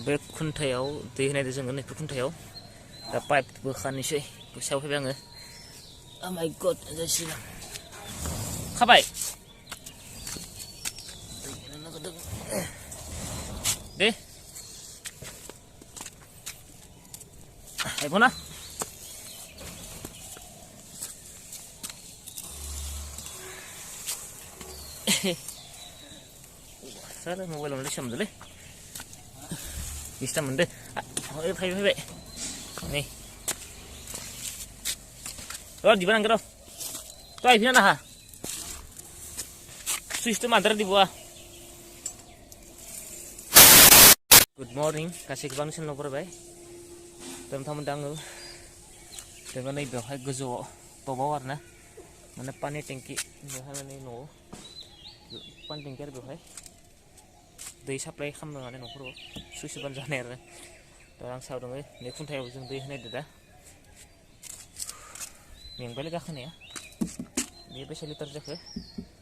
बे खुन्थायाव दै होनायदो जोङो नैबे खुन्थायाव दा पाइप बोखानोसै सायाव फैबाय आङो oh my god जासिगोन खाबाय दे आइफोना सारा मबाइलावनो लिसामदोलै दिस्टार्ब मोनदो फैबाय नै दिबा नांगौ र' तो आइफिना नाहा सुइसटो माद्रा दिबा गुड मर्निं गासैखौबो आं चेनेलाव बरायबाय दा नोंथांमोनदो आङो जोङो नै बेवहाय गोजौआव टबाव आरोना माने पानि टेंकि बेवहाय माने न'आव पानि टेंकि आरो बेवहाय दै साप्लाय खालामनो माने न'खराव सुइस होबानो जानाय आरो दा आं सायाव दङ नै खुन्थायाव जों दै होनायदो दा मेंबायलै गाखोनाया बे बेसे लिटार जाखो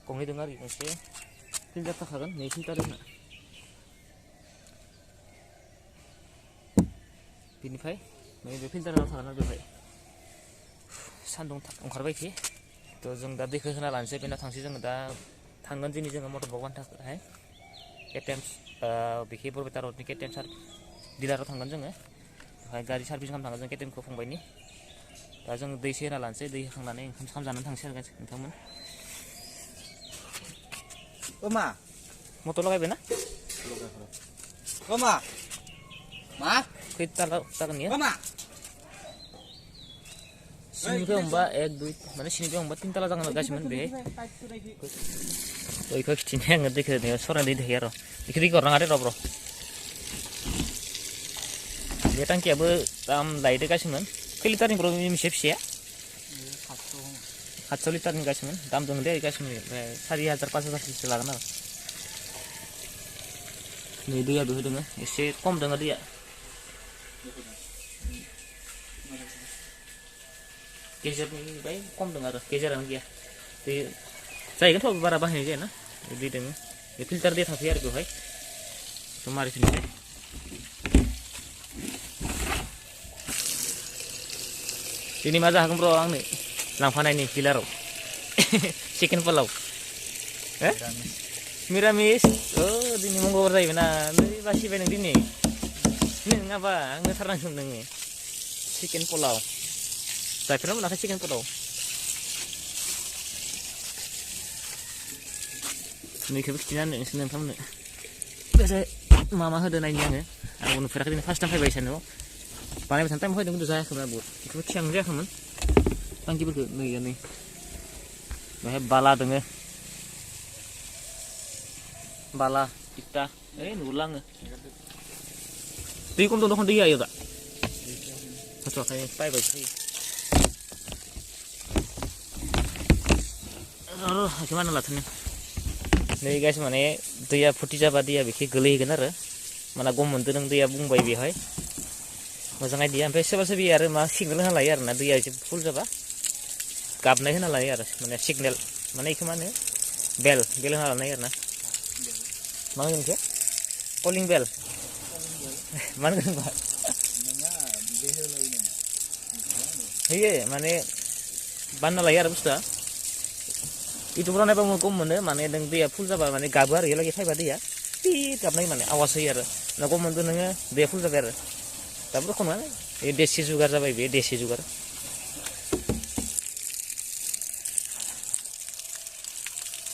गंनै दङ आरो गंसे फिल्टार थाखागोन नै फिल्टार होना बिनिफ्राय नैबे फिल्टाराव थागोन आरो बेवहाय सान्दुं ओंखारबायखि थ' जों दा दैखौ होना लानोसै बेनाव थांसै जोङो दा थांगोन दिनै जोङो मटर बगान थाखाय केटिएम बिखि बरपेटा रडनि केटिएम डिलाराव थांगोन जोङो ओमफ्राय गारि सार्भिस खालामनो थांगोन जों केटिएमखौ फंबायनि दा जों दैसो होना लानोसै दै होखांनानै ओंखाम जानानै थांसै आरो नोंथांमोन मा मटर लगायबायना मा मा खैताला जागोन इयो मा सिनिफ्राय हमबा 1 2 माने सिनिफ्राय हमबा 3 ताला जागोन गासिमोन बे दैखौ खिथिनो आङो दैखौ सराय दै दैखो आरो बेखौ दैखौ हरनाङा दे र' बे टांकियाबो दाम लायदो गासिमोन खै लिटारनि ब्र' मिसे फिसाया 700 लिटारनि गासिमोन दाम दङ दे गासिमोन ओमफ्राय 4000 5000सो लागोन आरो नै दैया बेवहाय दङ एसे खम दङ दैया गेजेरनिफ्राय खम दङ आरो गेजेरानो गैया दै जाहैगोनथ' बारा बाहायनाय जायाना दै दङ बे फिल्टार दै थाफैयो आरो बेवहाय मारै फिनसै दिनै मा जाहोगोन ब्र' आंनो लांफानायनि डिलाराव चिकेन पोलाव मिरामिस दिनै मंगलबार जाहैबायना नै बासिबाय नों दिनै नङाबा आंनो थारनांगोन नोङो चिकेन पोलाव जाफेरनो मोनाखै चिकेन पोलाव नैखौबो खिथिना होनो नोंसोर नोंथांमोननो गोसो मा होदो नायनि आङो नुफेराखै दिनै फार्स्ट टाइम फैबाय सानोआव बानायबाय थानो टाइम फैदों खिन्थु जायाखैमोन आरो बेखौबो थिखांनो जायाखैमोन टांकिफोरखौ नै बेहाय बाला दोङो बाला इटा नुला आङो दै खम दं दखन दैया इयाव दा हाथ'वाखै पाइपआसो फैयो बेखौ माना लाथोनो नै गाइस माने दैया फुरथि जाबा दैया बेखि गोलैहैगोन आरो माने गम मोनदों नों दैया बुंबाय बेवहाय मोजां आइडिया ओमफ्राय सोरबा सोरबि आरो मा सिगनेल होना लायो आरोना दैया एसे फुल जाबा गाबनाय होना लायो आरो माने सिगनेल माने बेखौ मा होनो बेल होना लानाय आरोना मा होनगोन बेखौ कलिं बेल मा होनगोन होनबा होयो माने बानायना लायो आरो बुस्थुआ इउटुबफोराव नायबा गम मोनो माने नों दैया फुल जाबा माने गाबो आरो इयावलागि फैबा दैया पिट गाबनाय माने आवाज होयो आरो ना गम मोनदों नोङो दैया फुल जाबाय आरो दाबो रखम नङा बे देसि जुगार जाबाय बे देसि जुगार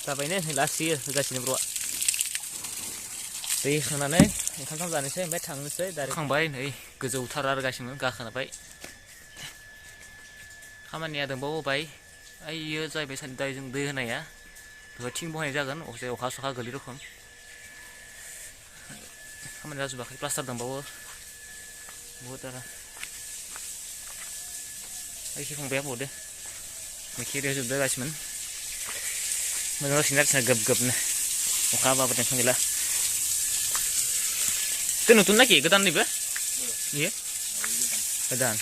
जाबायनो लासै होगासिनो ब्र'आ दै होखांनानै ओंखाम जानोसै ओमफ्राय थांनोसै डाइरेक्ट खांबाय नै गोजौथार आरो गासिबो गाखोबाय खामानिया दंबावबाय ओइयो जाहैबाय सानदाय जों दै होनाया बेवहाय थिं बहायनाय जागोन अखा सखा गोलै रखम खामानिया जाजोबाखै प्लास्टार दंबावो बहुत आरो ओइखि फंबाया बदो मेखिरियाव जोबदो गासिमोन मोजां जासिगोन आरो गोब गोबनो अखा हाबाबो टेनसन गैला itu nutun lagi ketan nih, iya, ketan.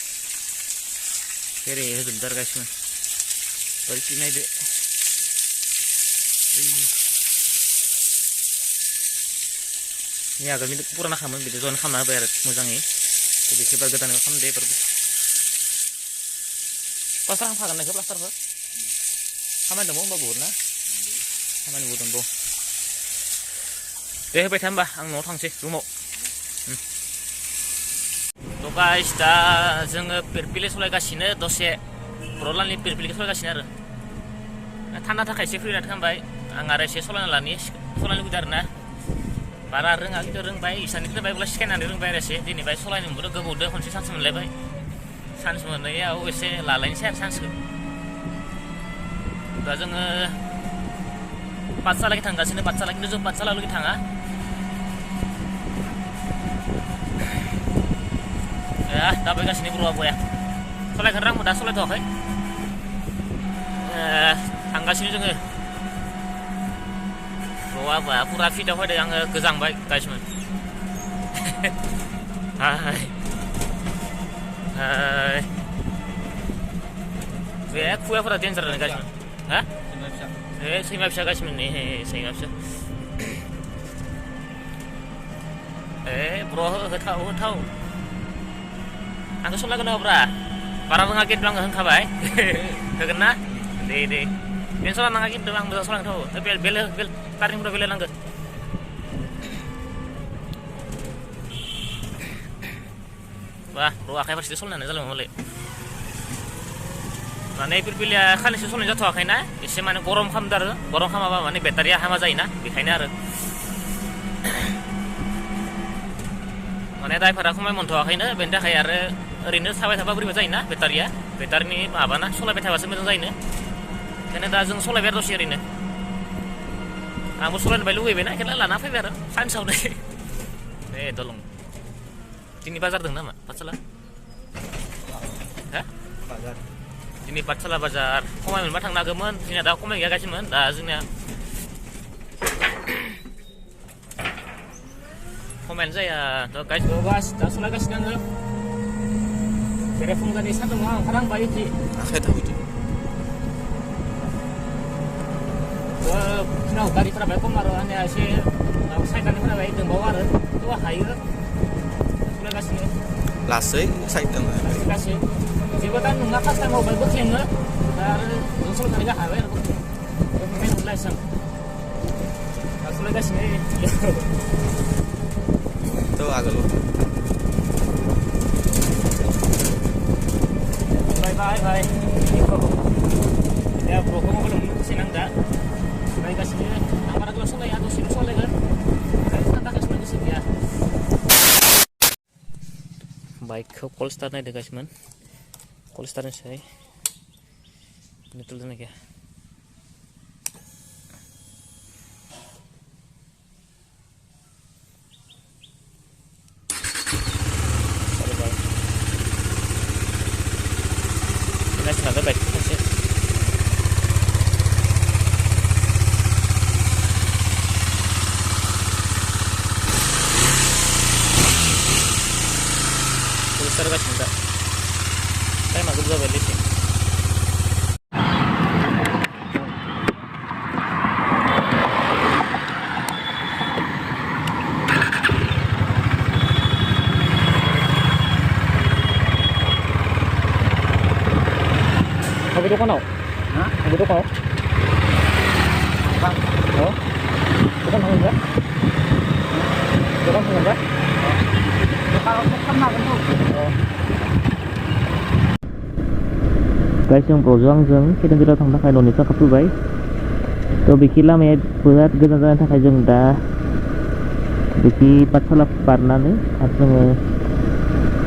Kiri sebentar guys, man. Balik sini deh. नि आगोलनि पुराना खामोन बिदि जइन खालामना होबाय आरो मोजाङै बेखौ एबार गोदानै खालामदो एबार प्लास्टार खालामफागोन नायखो प्लास्टारखौ खामानि दंबावो होमबा बहुद ना खामानि बहुद दंबावो दे होबाय था होमबा आं न'आव थांसै रुमाव थ' गाइस दा जोङो पिरपिलि सलायगासिनो दसे ब्रलानि पिरपिलिखौ सलायगासिनो आरो थान्दा थाखाय एसे फ्रि थांबाय आं आरो एसे सलायना लानि सलायनो लुगैदों आरो ना बारा रोङा खिन्थु रोंबाय इसानिखौनो बायब्ला सिखायनानै रोंबाय आरो एसे दिनैबाय सलायनो मोनबोदों गोबावदों खनसे सान्स मोनलायबाय सान्स मोननायाव एसे लालायनोसै आरो सान्सखौ दा जोङो पाठसालाखै थांगासिनो पाठसाला खिन्थु जों पाठसालायावलागै थाङा दाबायगासिनो ब्र'आ बया सलायगोन आंबो दा सलायथ'वाखै थांगासिनो जोङो ब्र'आ बया फुरा फिटआव फैदों आङो गोजांबाय गाइसमोन हाय हाय बे खुयाफोरा डेन्जार गाइसमोन हा सैमा फिसा गाइसमोन नै सैमा फिसा ब्र' होथाव होथाव आंखौ सलायगोन होब्रा बारा रोङा खिन्थु आङो होनखाबाय होगोन ना दे दे टेनसन लानाङा खिन्थु आं मोजां सलायगोन बेल टार्निंफोराव बेल नांगोन बा र' आखाइ फारसे सलायनानै जालाय माबालाय माने पिरपिलिया खानैसो सलायनाय जाथ'वाखैना एसे माने गरम खालामदों आरो गरम खालामाबा माने बेटारिया हामा जायोना बेखायनो आरो माने ड्राइभारा खमाय मोनथ'वाखैनो बेनि थाखाय आरो ओरैनो थाबाय थाबा बोरैबा जायोना बेटारिनि माबाना सलायबाय थाबासो मोजां जायोनो ओंखायनो दा जों सलायबाय दसे ओरैनो आंबो सलायनोबाय लुगैबायना ओंखायनो लाना फैबाय आरो साइन्सआवनो दलं दिनै बाजार दं नामा पाठसाला हा दिनै पाठसाला बाजार खमाय मोनबा थांनो हागौमोन जोंनिया दा खमाय गैयागासिनोमोन दा जोंनिया खमायानो जाया थ' गाइस दा सलायगासिनो आङो बेरेफुंजानि सान्दुङाव ओंखारहांबाय इदि आखाइ थाबैदो दिनाव गारिफोरा बाय खम आरो आंनिया एसे साइकेलनिफोरा बाय दंबावो आरो थ' हायो सलायगासिनो लासै साइड दङ लासै जेबो दा नङा फार्स्ट टाइमाव बाय बोख्लेङो दा आरो जों सलायनानै गाहाबाय आरो बेनिफ्राय नुलायसं दा सलायगासिनो थ' आगोलाव बाय ya broko mau belum senang dah baik kasih amar kelas soleh atau sini soleh kan nanti kasih lagi sih ya baik ke call start nih deh guys man call startnya saya ini tulisannya ya Ada baik sih. Besar guys enggak. Saya masuk juga balik sih. Aku duduk mana? Hah? Aku duduk mana? Bang. Oh. Bukan bangun enggak? Bukan bangun enggak? Kalau kena kan tuh. Oh. Guys, yang perjuangan kita tidak tanggung pakai Indonesia ketubai. To bikin lama berat gedan थाखाय जों दा बिखि पाठसाला बारनानै आरो जोङो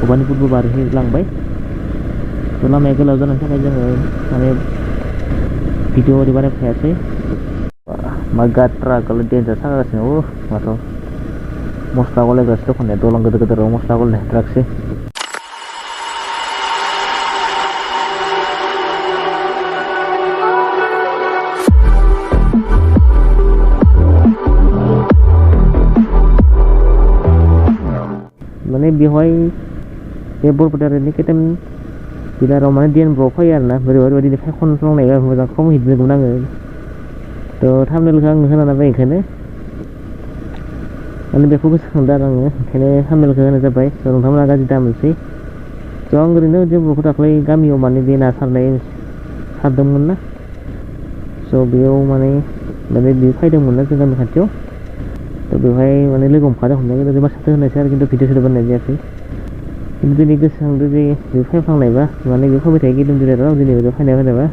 भबानिपुरबो बारहैलांबाय लामाया गोलाव जानायनि थाखाय जोङो माने भिडिअ ओरै बानायनो हायासै मा गाट्रा गले डेन्जार सागासिनो माथ' मस्ला गलायग्रासो दखाननिया दलं गोदोर गोदोराव मस्ला गलायनाय ट्राकसै माने बेवहाय बे बरपेटानि केटेम बिलाराव माने डिएन ब्र फैयो आरोना बोरैबा खनस्रांनाय मोजां खम हिटमोन आङो थ' थामनेलखौ आं होना लाबाय ओंखायनो माने बेखौ गोसोखांदों आरो आङो ओंखायनो थाम्बनेलखौ होनाय जाबाय स' नोंथांमोना गाज्रि दामोनसै स' आं ओरैनो जेबोखौ दाख्लै गामियाव माने बे ना सारनाय सारदोंमोन ना स' बेयाव माने बे फैदोंमोन ना जों गामि खाथियाव थ' बेवहाय माने लोगो हमखादों हमनाय ओरैनो सारथो होननायसै आरो खिन्थु भिडिअ सोदों बानायनाय जायाखै खिन्थु दिनै गोसोखांदों जे बे फैफ्लांनायबा माने बे फैबाय थायो गिदिं दिनाव दिनै बे फैनाय फैनायबा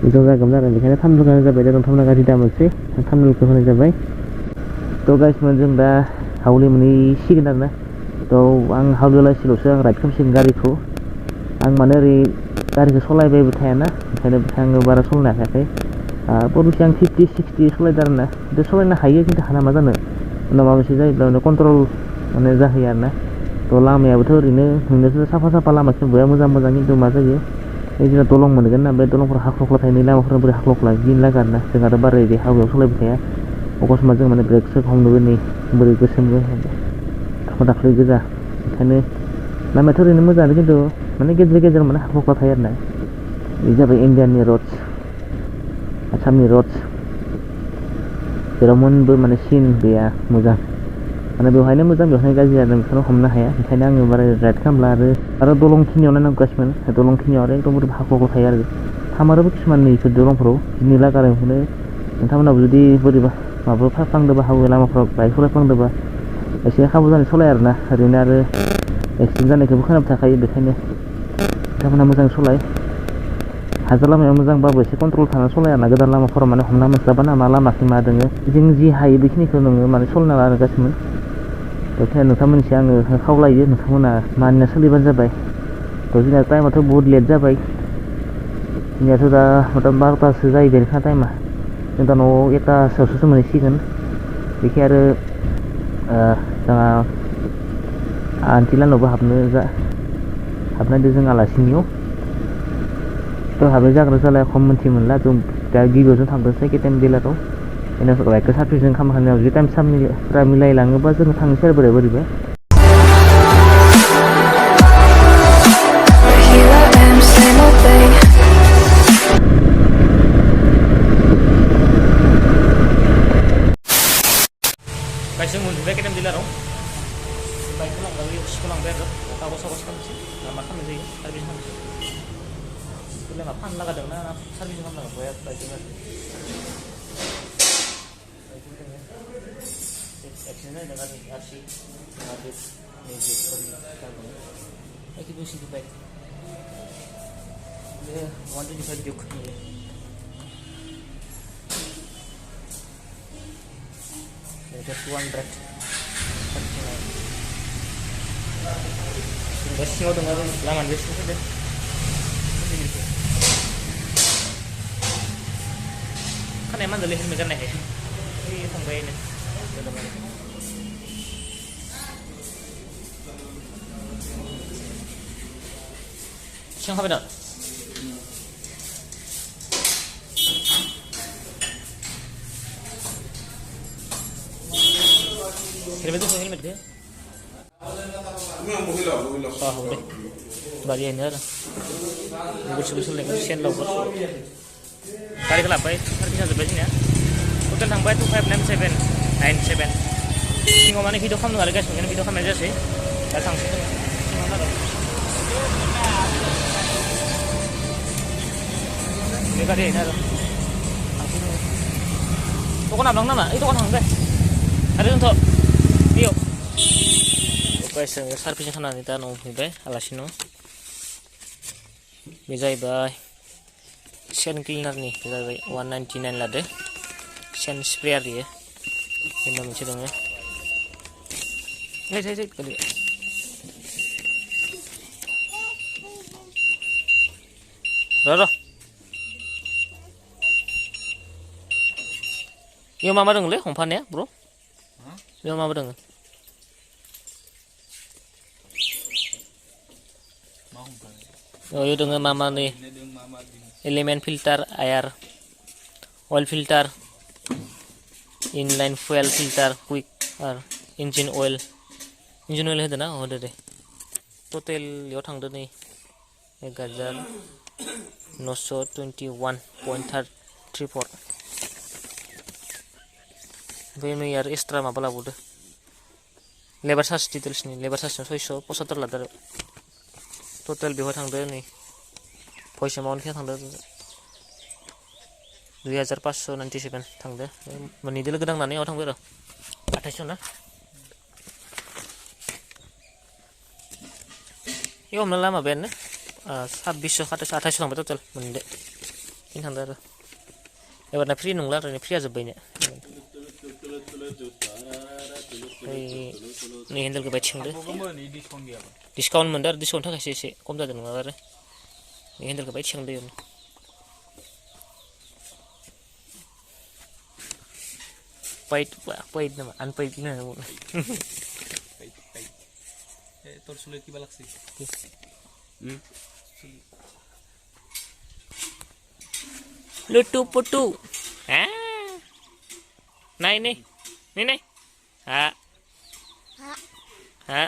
मोजां जागौमोन आरो बेखायनो थाम्बनेलखौ होनाय जाबाय दा नोंथांमोना गाज्रि दामोनसै थाम्बनेलखौ होनाय जाबाय थ' गाइसमोन जों दा हावलि मोनहैसिगोन आरो ना थ' आं हावलियावलासिल'सो आं राइड खालामसिगोन गारिखौ आं माने ओरै गारिखौ सालायबायबो थायाना ओंखायनो आङो बारा सालायनो हायाखै पलिसि आं 50-60 सालायदों आरो ना खिन्थु सालायनो हायो खिन्थु हाना मा जानो उनाव माबा मोनसे जायोब्ला माने कन्ट्रल माने जाहैयो आरो ना थ' लामायाबोथ' ओरैनो नुनायावथ' साफा लामाखिनि बया मोजां खिन्थु मा जायो जोंना दलं मोनगोन ना बे दलंफोरा हाख्लख्ला थायो लामाफोरा बोरै हाख्लख्ला गिनो लागा आरो ना जों आरो बारा बिदि हावलियाव सालायबाय थाया अकस्मात जों माने ब्रेक सेक हमनोबो नै बोरै गोसोमबो दाख्लै गोजा ओंखायनो लामायाथ' ओरैनो मोजाङानो खिन्थु माने गेजेर माने हाख्लख्ला थायो आरो ना बे जाबाय इण्डियाननि रड्स आसामनि रड्स जेरावमोनबो माने सिन गैया मोजां माने बेवहायनो मोजां बेवहायनो गाज्रि आरो बेखौनो हमनो हाया ओंखायनो आङो बारा राइड खालामला आरो दलंखिनियाव नायनांगासिनो दलंखिनियाव आरो एकदम हाख्लख्ला थायो आरो थामारोबो किसुमान नैफोर दलंफोराव गिनो लागा आरो बेखौनो नोंथांमोनाबो जुदि बोरैबा माबाफोर फायफ्लांदोंबा हावै लामाफोराव बाइक सालायफ्लांदोंबा एसे साबधानै सालाय आरो ना ओरैनो आरो एक्सिडेन्ट जानायखौबो खोनाबाय थाखायो बेखायनो नोंथांमोना मोजां सालाय हाजार लामायाव मोजांबाबो एसे कन्ट्रल थानानै सालाय आरो ना गोदान लामाफोराव माने हमना मोनस्लाबा ना मा लामाथिं मा दोङो जों जि हायो बेखिनिखौ नोङो माने सालायना लानो गासिमोन बेखायनो नोंथांमोननिसिम आङो खावलायो नोंथांमोना मानिना सोलिबानो जाबाय थ' जोंना टाइमाथ' बहुद लेट जाबाय जोंनियाथ' दा मथा 12तासो जाहैबाय टाइमा जों दा न'आव 1तासोआवसो मोनहैसिगोन बेखि आरो जोंहा आन्टि लाहानावबो हाबनायदो जों आलासिनियाव थ' हाबनाय जाग्रा जालाया खम मोनथि मोनला जों दा गिबियाव जों थांदोंसै केटिएम डिलाराव बेनिफ्राय बाइकखौ सार्भिसिं खालामखांनायाव जुदि टाइम सामफोरा मिलायलाङोबा जों थांनोसै आरो बोरैबा जों मोनफैबाय केटिएम डिलाराव बाइकखौ लांबाय सिख'लांबाय आरो कागज खालामनोसै मा खालामनाय जायो सार्भिस खालामनोसै मा फाननो लागा दं ना सार्भिस खालामनांगौ बया बाइकजों आरो एक्सिडेन्ट जादों आरसि बाइक बे 125 डिउक just 200 सिङाव दङ लामानि बे सिङाव फैदो खानाया मानदोलै हेलमेट गाननायखाय थांबायनो सिगां हाबाय दा हेलमेट दङ हेलमेटखौ हो दे बारियानो आरो गुसु सोलायनायखौ सेन लावफोर गारिखौ लाबोबाय सार्भिस जाजोब्बाय जोंनिया टटेल थांबाय 259797 सिङाव माने भिडिअ खालामदों आरो गासिबो भिडिअ खालामनाय जायासै दा थांसै जोङो सिङाव आरो बे गारियानो आरो थांसै जोङो दखान हाबलां नामा ओइ दखान थांबाय आरो जोंथ' बेयाव जोङो सार्भिसिं खालामनानै दा न'आव फैबाय आलासि न' बे जाहैबाय सेन क्लिनारनि बे जाहैबाय 199 लादो सेन स्प्रेयार बेयो बेना मोनसे दङ गोलैबाय र' बेयाव मा दङलै हमफानाया ब्र' बेयाव मा दङ दङ मा नै एलिमेन्ट फिल्टार आयार अइल फिल्टार इनलाइन फुएल फिल्टार कुइक आरो इन्जिन अइल होदो ना होदो दे टटेल याव थांदो नै 1921.34 ओमफ्राय नै आरो एक्सट्रा माबा लाबावदो लेबार चार्ज डिटेल्सनि लेबार चार्जजों 675 लादो आरो टटेल बेवहाय थांदो नै भइस एमाउन्टखौ थांदो 2597 थांदो मोननैदो लोगो नांनानै आव थांबाय आरो 2800 ना इयाव हमना ला माबायानो 2600 2800 थांबाय टटेल मोननैदो बिनो थांदो आरो एबारना फ्रि नंला आरो फ्रिया जोब्बायनो नै हेन्देलखौ बाय थिखांदो डिसकाउन्ट मोनदो आरो डिसकाउन्ट थाखायसो एसे खम जादों नङाबा आरो नै हेन्देलखौ बाय थिखांदो इयावनो paid naman unpaid na তোর চুলে কিবা লাগছে lutu putu này này này này hả hả